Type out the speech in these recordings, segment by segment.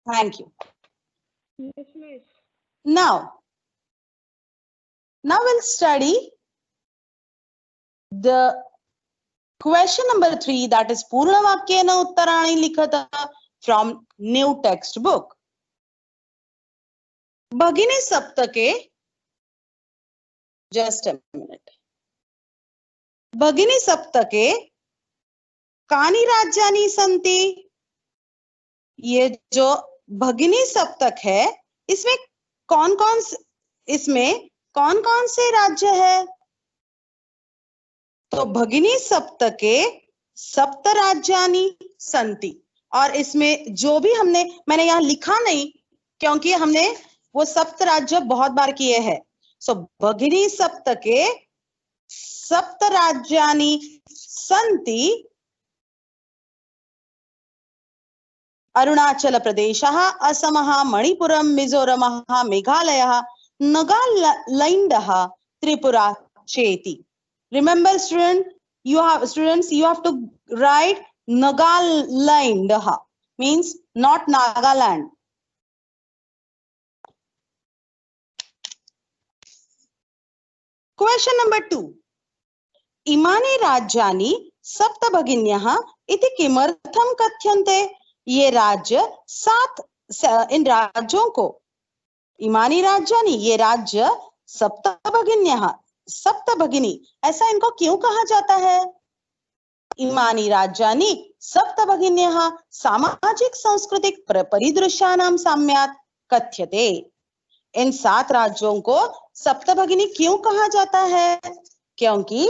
Thank you. Yes, miss. Now we'll study the question number 3, that is Purna Vakyena Uttarani Likhata from new textbook. Bhagini Saptake, just a minute. Bhagini Saptake कानि राज्यानि सन्ति? ये जो भगिनी सप्तक है इसमें कौन कौन से राज्य है? तो भगिनी सप्तके सप्त राज्यानि सन्ति, और इसमें जो भी मैंने यहाँ लिखा नहीं क्योंकि हमने वो सप्त राज्य बहुत बार किए हैं. सो भगिनी सप्तके सप्त राज्यानि सन्ति. अरुणाचल प्रदेशः, असमः, मणिपुरम, मिजोरमः, मेघालयः, नागालैंडः, त्रिपुरा चेति. Remember students, you have to write Nagalaind, means not Nagaland. Question number 2. इमानि राज्यानि सप्तभगिन्यः इति किमर्थं कथ्यन्ते? ये राज्य इन राज्यों को इमानी राज्यानि, ये राज्य सप्तभगिन्यः, सप्तभगिनी, ऐसा इनको क्यों कहा जाता है? इमानी राज्यानि सप्तभगिन्यः सामाजिक सांस्कृतिक परिदृश्यानां साम्यात् कथ्यते. इन 7 राज्यों को सप्तभगिनी क्यों कहा जाता है? क्योंकि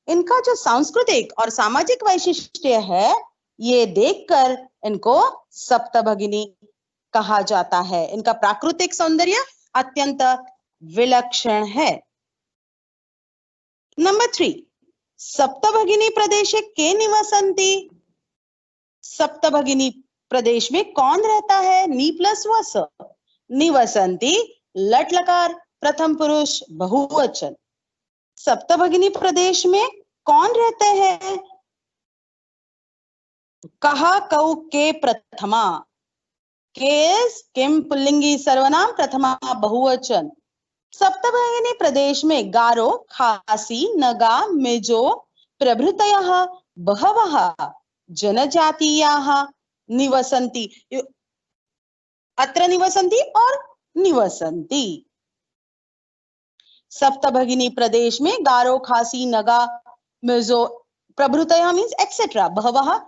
इनका जो सांस्कृतिक और सामाजिक वैशिष्ट्य है ये देखकर इनको सप्तभगिनी कहा जाता है. इनका प्राकृतिक सौंदर्य अत्यंत विलक्षण है. नंबर 3. सप्तभगिनी प्रदेशे के निवसन्ति? सप्तभगिनी प्रदेश में कौन रहता है? नी प्लस वस. निवसन्ति लट लकार प्रथम पुरुष बहुवचन. सप्तभगिनी प्रदेश में कौन रहते हैं? कहा कौ के प्रथमा. केस किम पुल्लिंगी सर्वनाम, प्रथमा बहुवचन. सप्तभगिनी प्रदेश में गारो, खासी, नगा, मिजो प्रभृतयः बहवः जनजातीयाः निवसन्ति. अत्र निवसन्ति और निवसन्ति. सप्तभगिनी प्रदेश में गारो, खासी, नगा, मिजो प्रभृतयः मीन्स एक्सेट्रा. बहवः,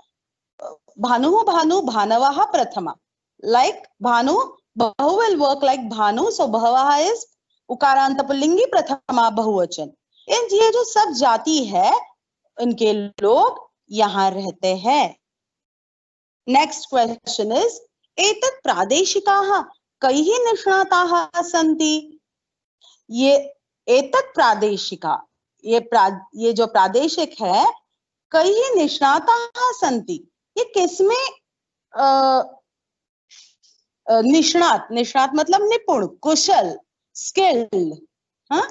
भानु, भानु, भानवः प्रथमा. Like Bhanu, bahu will work like Bhanu, so बहवः is उकारांत पुल्लिंगी प्रथमा बहुवचन. ये जो सब जाति है इनके लोग यहाँ रहते हैं. नेक्स्ट क्वेश्चन इज एतत् प्रादेशिकाः कैः निष्णाताः सन्ति? ये एतत् प्रादेशिका, ये जो प्रादेशिक है कैः निष्णाताः सन्ति, ये किसमें निष्णात मतलब निपुण, कुशल, स्किल्ड, हाँ,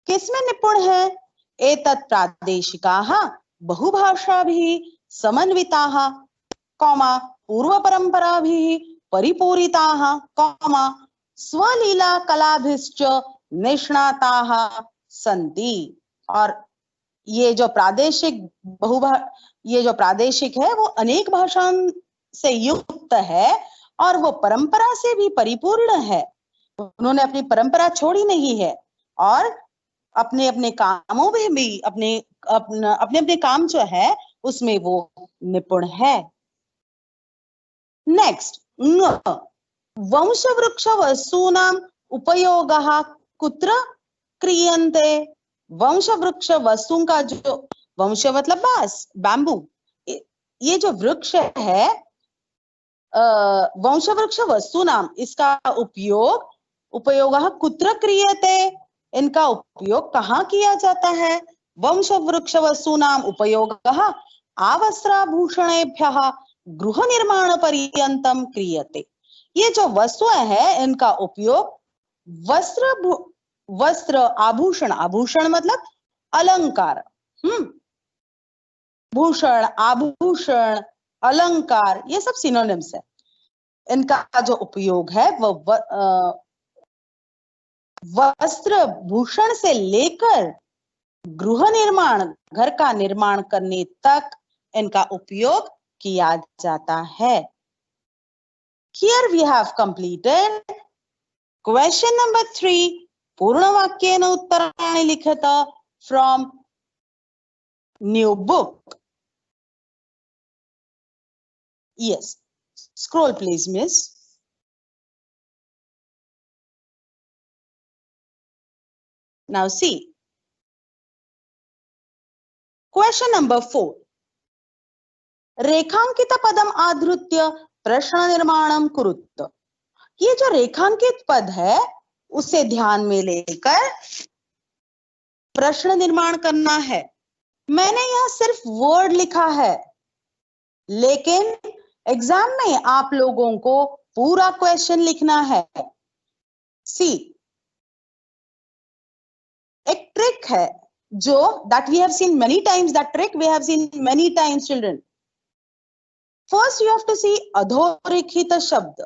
किसमें निपुण है? एतत् प्रादेशिकाः बहुभाषाभिः समन्विताः, कौमा पूर्व परंपराभिः परिपूरिताः, कौमा स्वलीला कलाभिश्च निष्णाताः सन्ति. और ये जो प्रादेशिक है वो अनेक भाषाओं से युक्त है और वो परंपरा से भी परिपूर्ण है. उन्होंने अपनी परंपरा छोड़ी नहीं है और अपने अपने कामों में भी अपने काम जो है उसमें वो निपुण है. नेक्स्ट, वंशवृक्ष वस्तूनां उपयोगः कुत्र क्रियन्ते? वंशवृक्ष वस्तु का जो वंश मतलब बांस, बैम्बू, ये जो वृक्ष है वंशवृक्ष वस्तूनां, इसका उपयोगः कुत्र क्रियते? इनका उपयोग कहाँ किया जाता है? वंशवृक्ष वस्तूनां उपयोगः आवस्त्राभूषणेभ्यः गृह निर्माण पर्यन्तं क्रियते. ये जो वस्तुएं हैं इनका उपयोग वस्त्र आभूषण, आभूषण मतलब अलंकार, भूषण, आभूषण, अलंकार, ये सब सिनोनिम्स है. इनका जो उपयोग है वो वस्त्र भूषण से लेकर गृह निर्माण, घर का निर्माण करने तक इनका उपयोग किया जाता है। Here we have completed question number 3. पूर्ण वाक्येन उत्तराणि लिखत from new book. Yes. Scroll please, miss. Now see. Question number 4. रेखांकित पदम आधृत्य प्रश्न निर्माणम कुरुत। ये जो रेखांकित पद है उसे ध्यान में लेकर प्रश्न निर्माण करना है। मैंने यहाँ सिर्फ वर्ड लिखा है, लेकिन एग्जाम में आप लोगों को पूरा क्वेश्चन लिखना है। सी, एक ट्रिक है जो that we have seen many times, that trick we have seen many times children. First you have to see अधोरेखित शब्द.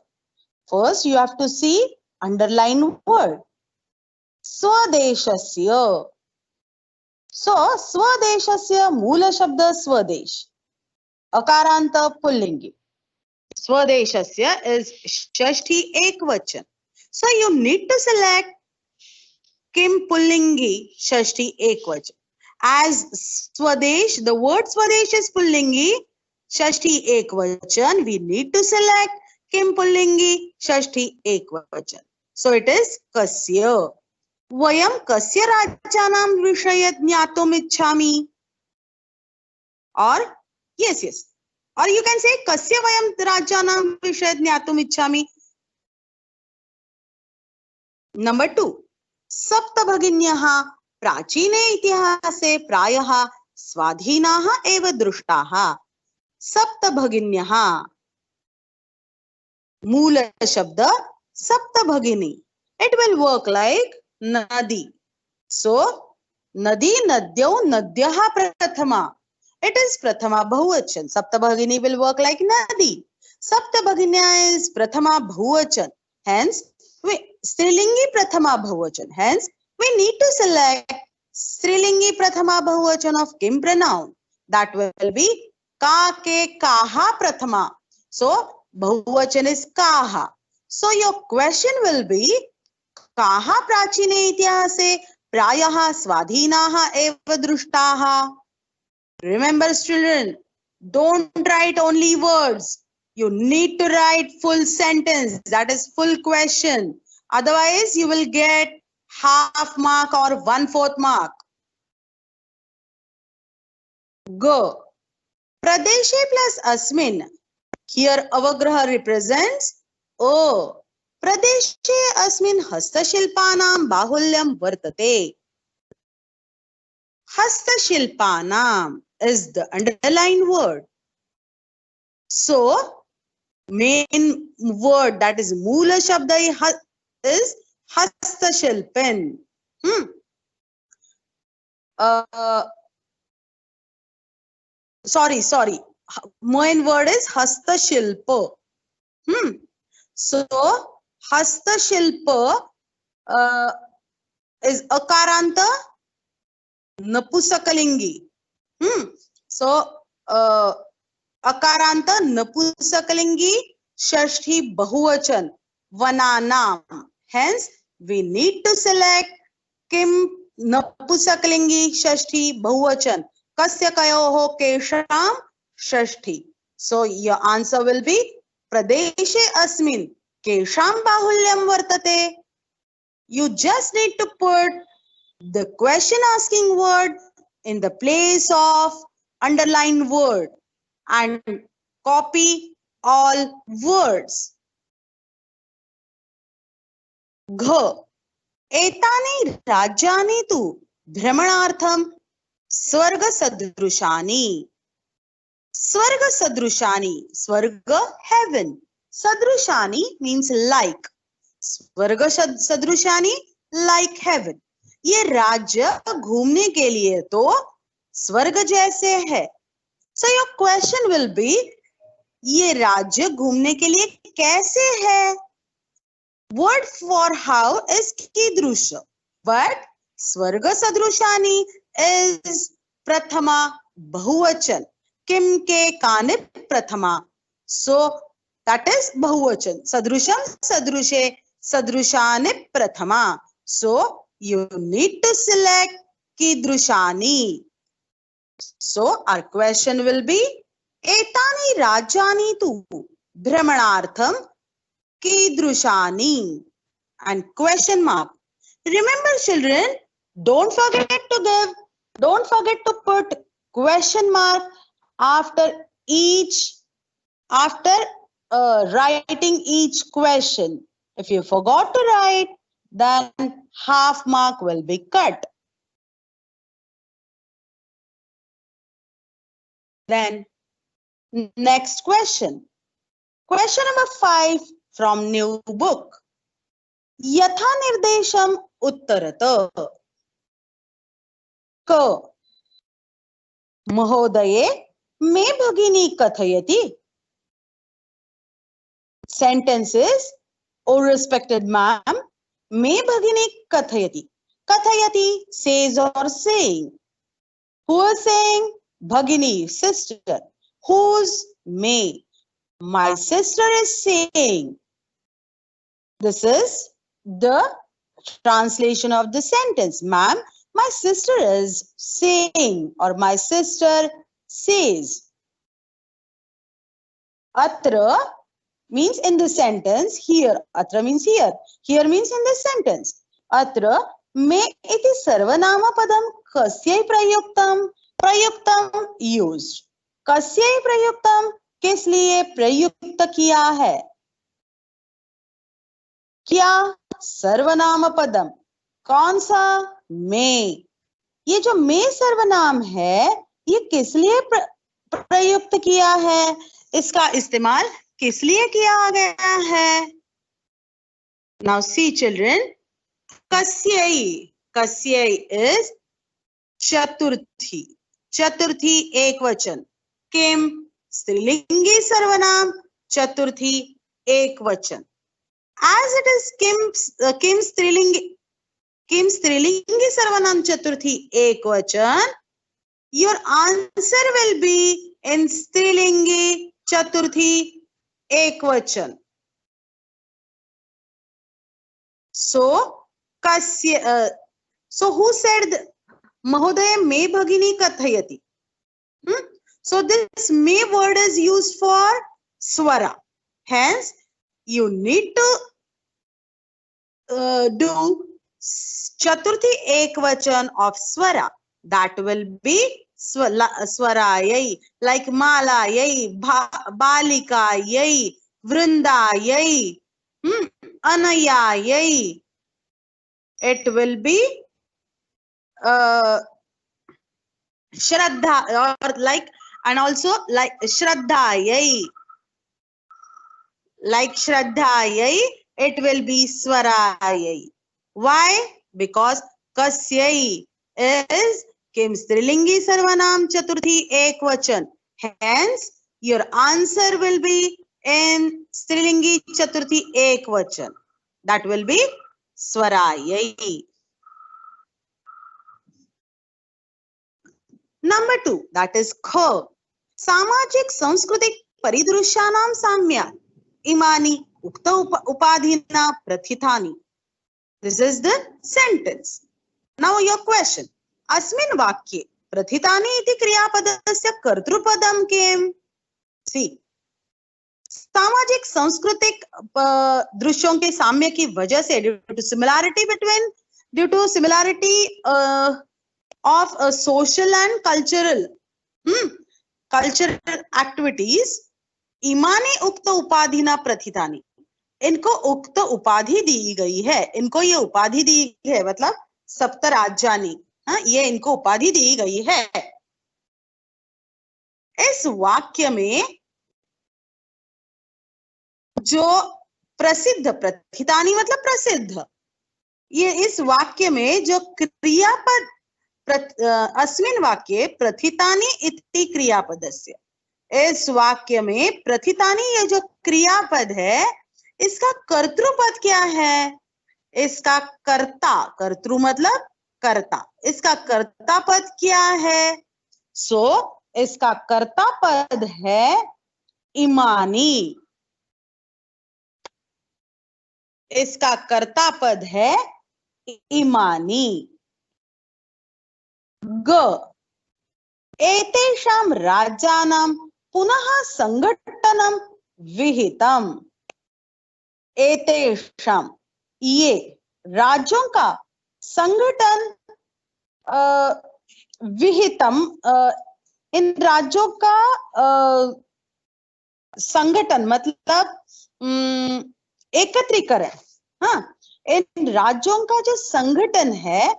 First you have to see underline word. स्वदेशस्य. So स्वदेशस्य मूल शब्द स्वदेश. अकारांत पुल्लिंगी. स्वदेशस्य is षष्ठी एकवचन. So you need to select किम पुल्लिंगी षष्ठी एकवचन. As Swadesh, the word Swadesh is pullingi, Shashthi ekvachan, we need to select किम पुल्लिंगी षष्ठी एकवचन. So it is kasya. वयम कस्य राज्यानां विषये ज्ञातुम् इच्छामि. Or yes. Or you can say कस्य वयम राज्यानां विषये ज्ञातुम् इच्छामि. Number 2. सप्तभगिन्यः प्राचीने इतिहासे प्रायः स्वाधीनाः एव दृष्टाः. सप्तभगिन्यः मूल शब्द सप्तभगिनी. It will work like नदी. So नदी, नद्यौ, नद्यः प्रथमा. It is prathama bahuvachan. Saptabhagini will work like nadi. Saptabhaginya is prathama bahuvachan. Hence Strilingi prathama bahuvachan. Hence we need to select Strilingi prathama bahuvachan of kim pronoun. That will be ka, ke, kaha prathama. So bahuvachan is kaha. So your question will be kaha prachine itihase prayaha swadhinaha eva drushtaha. Remember children, don't write only words. You need to write full sentence, that is full question. Otherwise you will get half mark or 1/4 mark. Go. Pradeshe plus asmin. Here avagraha represents O. Pradeshe asmin hastashilpanam bahulyam vartate. Hastashilpanam is the underlined word. So main word, that is moola shabda is hastashilpan. Sorry. Main word is hastashilpa. So hastashilpa is akaranta napusakalingi. So akaranta napusakalingi shashthi bahuvachan vananam. Hence we need to select kim napusakalingi shashthi bahuvachan kasya kayoho kesham shashthi. So your answer will be pradeshe asmin kesham bahulyam vartate. You just need to put the question asking word in the place of underlined word and copy all words. Gha. Etani rajyani tu भ्रमणार्थम स्वर्ग सदृशानि. Swarga sadrushani. Swarga, heaven. Sadrushani means like. Swarga sadrushani, like heaven. ये राज्य घूमने के लिए तो स्वर्ग जैसे है. So your question will be ये राज्य घूमने के लिए कैसे है? Word for how is कीदृश, but स्वर्ग सदृशानि is प्रथमा बहुवचन. किम के कानि प्रथमा. So that is बहुवचन. सदृशम सदृशे सदृशानि प्रथमा. So you need to select कीदृशानि. So our question will be एतानि राज्यानि तु भ्रमणार्थम कीदृशानि. And question mark. Remember children, don't forget to put question mark after writing each question. If you forgot to write, then half mark will be cut. Then next question. Question number 5 from new book. यथा निर्देशम उत्तरत. क. महोदये मे भगिनी कथयति. Sentences. O respected ma'am, मे भगिनी कथयति. Kathayati says or saying. Who is saying? Bhagini, sister. Who's me? My sister is saying. This is the translation of the sentence. Ma'am, my sister is saying, or my sister says. Atra means in the sentence. Here. Atra means here. Here means in the sentence. Atra me iti sarvanama padam kasyai prayuktam. प्रयुक्तम used. कस्यै प्रयुक्तम, किस लिए प्रयुक्त किया है? क्या? सर्वनाम पदम. कौन सा? में. ये जो में सर्वनाम है, ये किस लिए प्रयुक्त किया है? इसका इस्तेमाल किस लिए किया गया है? Now see children, कस्यै. कस्यै is चतुर्थी. चतुर्थी एक वचन. किम स्त्रीलिंगी सर्वनाम. चतुर्थी एक वचन. As it is किम स्त्रीलिंगी सर्वनाम चतुर्थी एक वचन, your answer will be in स्त्रीलिंगी चतुर्थी एक वचन. So who said Mahodaya me bhagini kathayati? So this me word is used for swara. Hence, you need to do chaturthi ekvachan of swara. That will be swarayai, like malayai, balikayai, vrindayai, anayayai. It will be Shraddha, or like, and also like Shraddhayai. Like Shraddhayai, it will be Swarayai. Why? Because Kasyai is Kim Strilingi Sarvanam Chaturthi Ekvachan. Hence, your answer will be in Strilingi Chaturthi Ekvachan. That will be Swarayai. Number 2, that is kh. Samajik सांस्कृतिक परिदृश्यानां साम्या इमानि उक्त उपाधिना प्रथितानि. This is the sentence. Now your question. अस्मिन् वाक्ये प्रथितानि इति क्रियापदस्य कर्तृपदं किम्? See, सामाजिक सांस्कृतिक दृश्यों के साम्य की वजह से, due to similarity of social and cultural activities, इमानी उक्त उपाधिना प्रथितानि. इनको उक्त उपाधि दी गई है. इनको ये उपाधि दी है, मतलब सप्तराज्यानि. ये इनको उपाधि दी गई है. इस वाक्य में जो प्रसिद्ध, प्रथितानि मतलब प्रसिद्ध, ये इस वाक्य में जो क्रियापद अस्मिन् वाक्ये प्रथितानि इति क्रियापदस्य, इस वाक्य में प्रथितानि, ये जो क्रियापद है, इसका कर्तृपद क्या है? इसका कर्ता, कर्तृ मतलब कर्ता, इसका कर्ता पद क्या है? इसका कर्ता पद है इमानी। इसका कर्ता पद है इमानी। ग एतेषां राज्यानां पुनः संघटनं विहितम्। एतेषां, ये राज्यों का संगठन विहितम, इन राज्यों का संगठन मतलब एकत्रीकरण, हाँ, इन राज्यों का जो संगठन है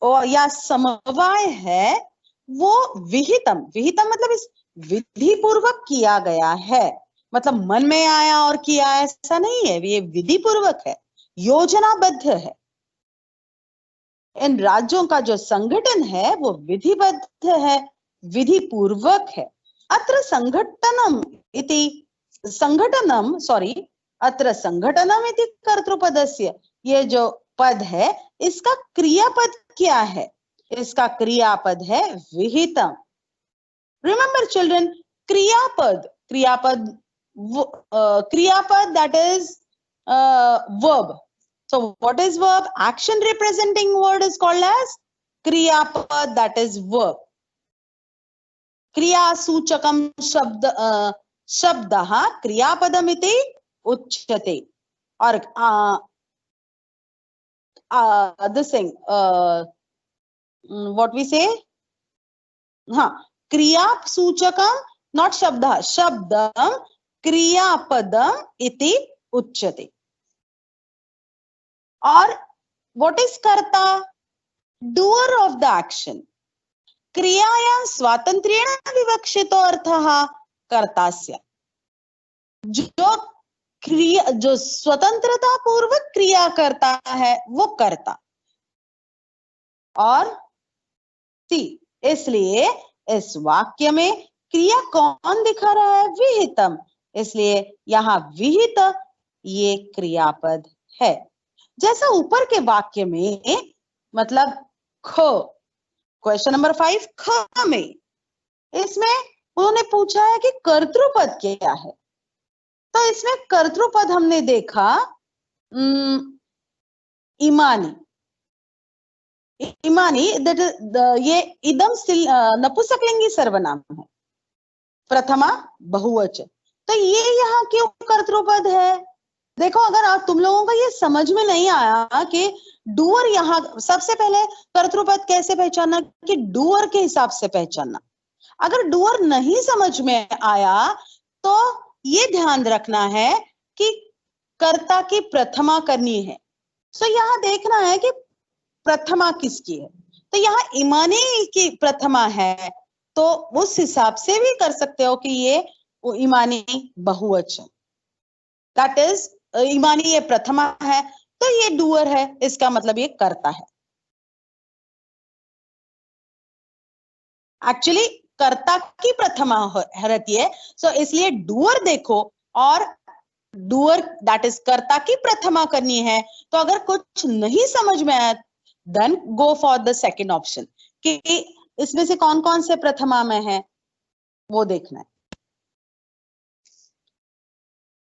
और या समवाय है वो विहितम, विहितम मतलब इस विधि पूर्वक किया गया है, मतलब मन में आया और किया ऐसा नहीं है, ये विधि पूर्वक है, योजनाबद्ध है। इन राज्यों का जो संगठन है वो विधिबद्ध है, विधि पूर्वक है। अत्र संघटनम इति, संघटनम सॉरी, अत्र संघटनम इति कर्तृपदस्य, ये जो पद है इसका क्रियापद क्या है? इसका क्रियापद है विहितम। रिमेंबर चिल्ड्रन, क्रियापद, क्रियापद, क्रियापद that is verb. So what is verb? Action representing word is called as क्रियापद, that is verb. क्रिया सूचकम शब्द शब्दः क्रियापदमिति उच्यते। और this thing, what we say, हाँ, क्रिया सूचकम, नॉट शब्दः, शब्दम क्रियापदम इति उच्यते। और what is कर्ता? Doer of the action. क्रियायां स्वातंत्र्येण विवक्षितो अर्थः कर्तास्य, जो क्रिया, जो स्वतंत्रता पूर्वक क्रिया करता है वो कर्ता। और इसलिए इस वाक्य में क्रिया कौन दिखा रहा है? विहितम, इसलिए यहाँ विहित ये क्रियापद है। जैसा ऊपर के वाक्य में, मतलब ख, क्वेश्चन नंबर 5 ख में, इसमें उन्होंने पूछा है कि कर्तृपद क्या है, तो इसमें कर्तृपद हमने देखा इमानी। इमानी दैट, ये इदम नपुंसकलिंगी सर्वनाम है, प्रथमा बहुवचन, तो ये यहाँ क्यों कर्तृपद है? देखो, अगर तुम लोगों को ये समझ में नहीं आया कि डूअर, यहाँ सबसे पहले कर्तृपद कैसे पहचानना, कि डूअर के हिसाब से पहचानना। अगर डूअर नहीं समझ में आया तो ये ध्यान रखना है कि कर्ता की प्रथमा करनी है। सो यहाँ देखना है कि प्रथमा किसकी है, तो यहाँ इमानी की प्रथमा है, तो उस हिसाब से भी कर सकते हो कि ये इमानी बहुवचन, दैट इज इमानी ये प्रथमा है, तो ये डूअर है, इसका मतलब ये कर्ता है। एक्चुअली कर्ता की प्रथमा रहती है, सो इसलिए डूअर देखो, और डूअर दैट इज कर्ता की प्रथमा करनी है। तो अगर कुछ नहीं समझ में आया, then go for the second option, कि इसमें से कौन कौन से प्रथमा में है वो देखना है।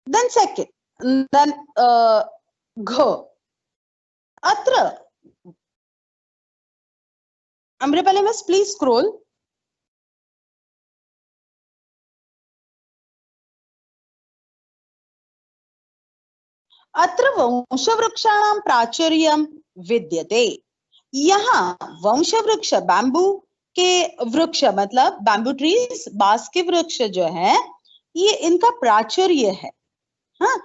देन सेकंड, देन घ, अत्र अमृपाली मिस प्लीज स्क्रॉल। अत्र वंशवृक्षाणां प्राचुर्यं विद्यते। यहाँ वंशवृक्ष, बैम्बू के वृक्ष मतलब बैम्बू ट्रीज, बांस के वृक्ष जो है, ये इनका प्राचुर्य है। हाँ,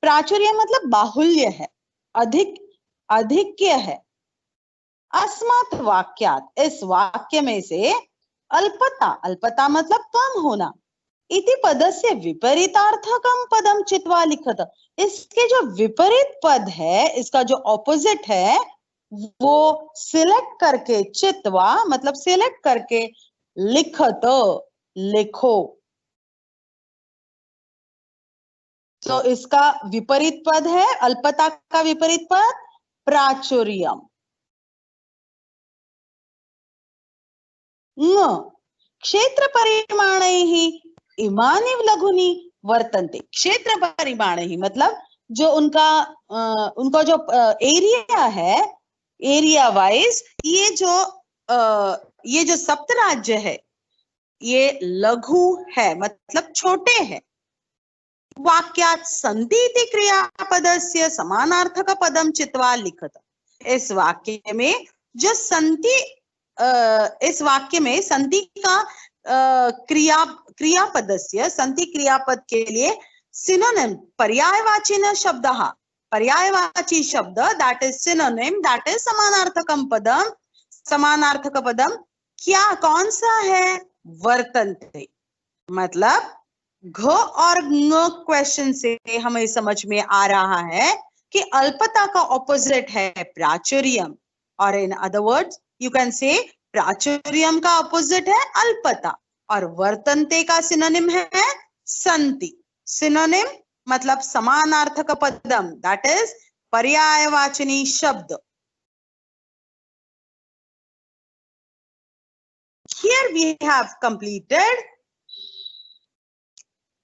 प्राचुर्य मतलब बाहुल्य है, अधिक, अधिक्य है। अस्मात् वाक्यात्, इस वाक्य में से अल्पता, अल्पता मतलब कम होना, इति पदस्य विपरीतार्थकम पदम चित्वा लिखत, इसके जो विपरीत पद है, इसका जो ऑपोजिट है, वो सिलेक्ट करके, चित्वा मतलब सिलेक्ट करके, लिखत लिखो। तो इसका विपरीत पद है, अल्पता का विपरीत पद प्राचुर्यम। क्षेत्र परिमाणैः इमानि लघुनि वर्तन्ते। क्षेत्र परिमाणैः मतलब जो उनका जो एरिया है, एरिया वाइज ये जो सप्त राज्य है ये लघु है, मतलब छोटे हैं। वाक्यात् सन्ति इति क्रियापदस्य समानार्थक पदम चित्वा लिखत। इस वाक्य में जो सन्ति, इस वाक्य में सन्ति का क्रियापदस्य, सन्ति क्रियापद के लिए सिनोनिम पर्यायवाचिन शब्दः, पर्यायवाची शब्द that is synonym, that is समानार्थकम पदम, समानार्थक पदम क्या कौन सा है? वर्तन्ते। मतलब घ और ङ क्वेश्चन से हमें समझ में आ रहा है कि अल्पता का ऑपोजिट है प्राचुर्यम, और in other words you can say प्राचुर्यम का ऑपोजिट है अल्पता, और वर्तन्ते का सिनोनिम है सन्ति। सिनोनिम मतलब समानार्थक पदम, दैट इज पर्यायवाचनी शब्द। Here we have completed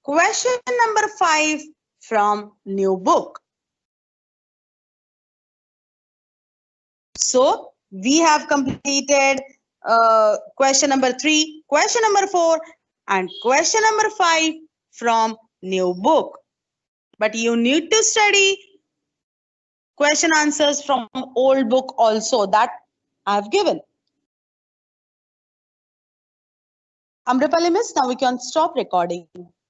question number 5 from new book. So we have completed question number 3, question number 4 and question number 5 from new book. But you need to study question answers from old book also that I have given. Amrapali miss, now we can stop recording.